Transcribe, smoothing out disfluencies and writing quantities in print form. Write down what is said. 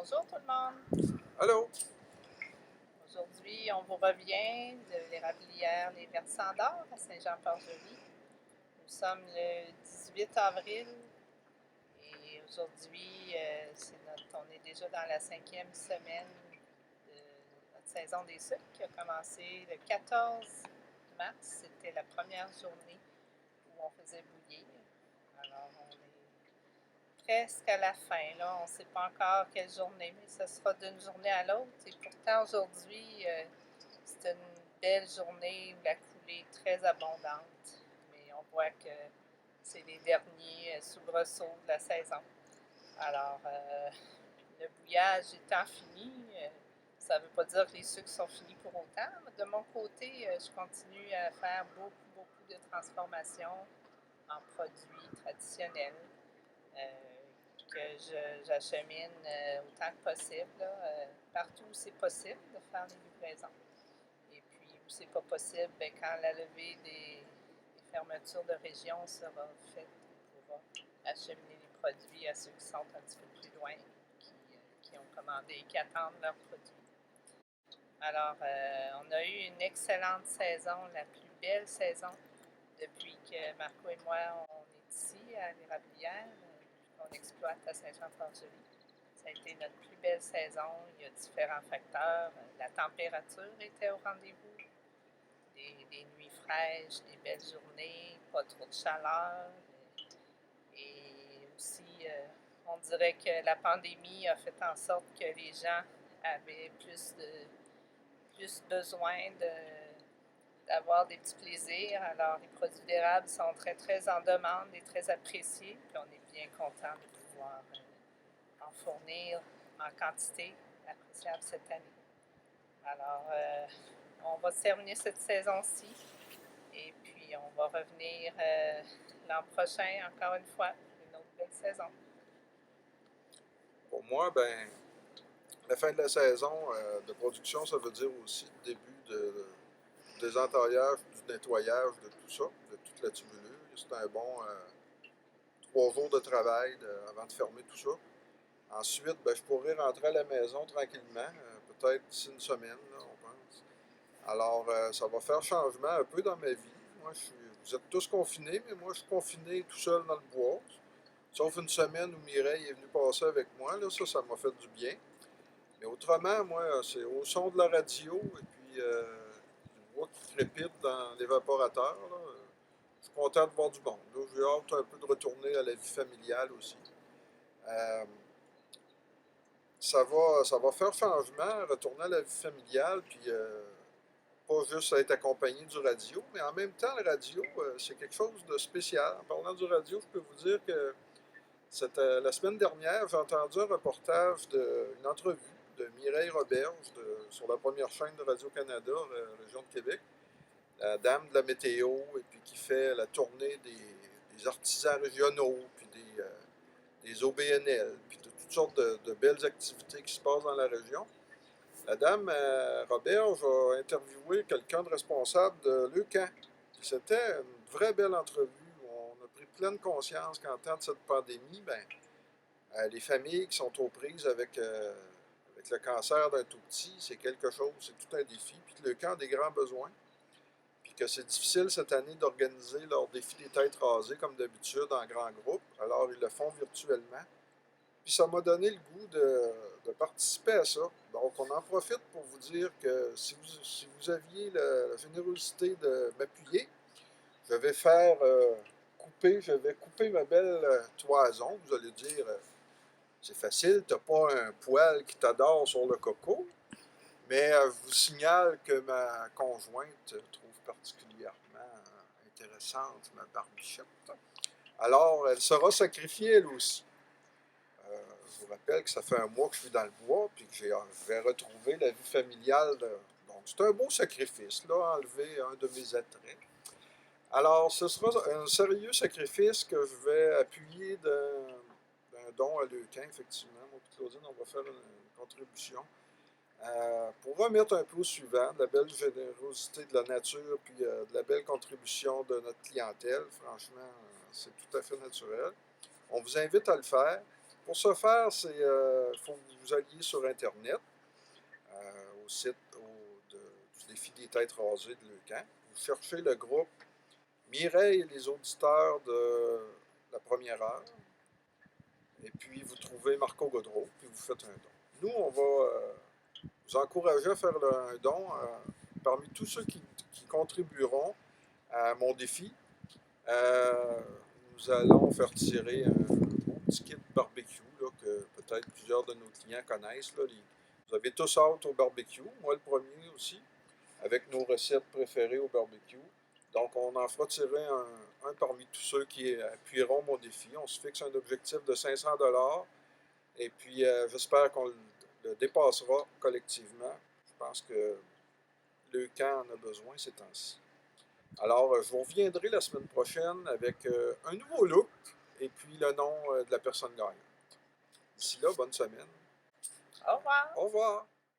Bonjour tout le monde. Allô? Aujourd'hui, on vous revient de l'érablière Les Versants d'Or à Saint-Jean-Port-Joli. Nous sommes le 18 avril et aujourd'hui, on est déjà dans la 5e semaine de notre saison des sucres qui a commencé le 14 mars. C'était la première journée où on faisait bouillir. Alors, on est presque à la fin. Là. On ne sait pas encore quelle journée, mais ce sera d'une journée à l'autre. Et pourtant, aujourd'hui, c'est une belle journée où la coulée est très abondante. Mais on voit que c'est les derniers soubresauts de la saison. Alors, le bouillage étant fini, ça ne veut pas dire que les sucres sont finis pour autant. De mon côté, je continue à faire beaucoup de transformations en produits traditionnels que j'achemine autant que possible, là, partout où c'est possible de faire les livraisons. Et puis, où c'est pas possible, bien, quand la levée des fermetures de région sera faite, on pourra acheminer les produits à ceux qui sont un petit peu plus loin, qui ont commandé et qui attendent leurs produits. Alors, on a eu une excellente saison, la plus belle saison depuis que Marco et moi, on est ici à l'Érablière, qu'on exploite à Saint-Jean-Port-Joli. Ça a été notre plus belle saison. Il y a différents facteurs. La température était au rendez-vous. Des nuits fraîches, des belles journées, pas trop de chaleur. Et aussi, on dirait que la pandémie a fait en sorte que les gens avaient plus besoin d'avoir des petits plaisirs. Alors, les produits d'érable sont très en demande et très appréciés. Puis on est bien content de pouvoir en fournir en quantité appréciable cette année. Alors, on va terminer cette saison-ci et puis on va revenir l'an prochain, encore une fois, pour une autre belle saison. Pour moi, ben, la fin de la saison de production, ça veut dire aussi le début des entallages, du nettoyage de tout ça, de toute la tubulure. C'est un bon 3 jours de travail avant de fermer tout ça. Ensuite, ben, je pourrais rentrer à la maison tranquillement, peut-être d'ici une semaine, là, on pense. Alors, ça va faire changement un peu dans ma vie. Vous êtes tous confinés, mais moi, je suis confiné tout seul dans le bois. Sauf une semaine où Mireille est venue passer avec moi, là, ça m'a fait du bien. Mais autrement, moi, c'est au son de la radio et puis du bois qui crépite dans l'évaporateur. Là. Je suis content de voir du monde. Là, j'ai hâte un peu de retourner à la vie familiale aussi. Euh, ça va faire changement, retourner à la vie familiale, puis pas juste être accompagné du radio, mais en même temps, le radio, c'est quelque chose de spécial. En parlant du radio, je peux vous dire que la semaine dernière, j'ai entendu un reportage une entrevue de Mireille Roberge sur la première chaîne de Radio-Canada, région de Québec, la dame de la météo, et puis qui fait la tournée des artisans régionaux, puis des OBNL, puis de toutes sortes de belles activités qui se passent dans la région. La dame Roberge a interviewé quelqu'un de responsable de Leucan. C'était une vraie belle entrevue. On a pris pleine conscience qu'en temps de cette pandémie, ben, les familles qui sont aux prises avec le cancer d'un tout petit, c'est quelque chose, c'est tout un défi. Puis que le camp a des grands besoins. Puis que c'est difficile cette année d'organiser leur défi des têtes rasées comme d'habitude en grand groupe. Alors ils le font virtuellement. Puis ça m'a donné le goût de participer à ça. Donc on en profite pour vous dire que si vous aviez la générosité de m'appuyer, je vais couper ma belle toison. Vous allez dire, c'est facile, t'as pas un poil qui t'adore sur le coco, mais je vous signale que ma conjointe trouve particulièrement intéressante ma barbichette. Alors, elle sera sacrifiée elle aussi. Je vous rappelle que ça fait un mois que je suis dans le bois, puis que je vais retrouver la vie familiale. Donc, c'est un beau sacrifice, là, enlever un de mes attraits. Alors, ce sera un sérieux sacrifice que je vais appuyer d'un don à Leucan, effectivement. Moi et Claudine, on va faire une contribution pour remettre un peu au suivant de la belle générosité de la nature, puis de la belle contribution de notre clientèle. Franchement, c'est tout à fait naturel. On vous invite à le faire. Pour ce faire, il faut que vous alliez sur Internet, au site du défi des têtes rasées de Leucan. Vous cherchez le groupe Mireille et les auditeurs de la première heure. Et puis, vous trouvez Marco Gaudreau, puis vous faites un don. Nous, on va vous encourager à faire un don parmi tous ceux qui contribueront à mon défi. Euh, Nous allons faire tirer un beau petit kit barbecue là, que peut-être plusieurs de nos clients connaissent. Là, vous avez tous hâte au barbecue, moi le premier aussi, avec nos recettes préférées au barbecue. Donc, on en fera tirer un parmi tous ceux qui appuieront mon défi. On se fixe un objectif de 500 $ et puis j'espère qu'on le dépassera collectivement. Je pense que le camp en a besoin ces temps-ci. Alors, je vous reviendrai la semaine prochaine avec un nouveau look et puis le nom de la personne gagnante. D'ici là, bonne semaine. Au revoir! Au revoir!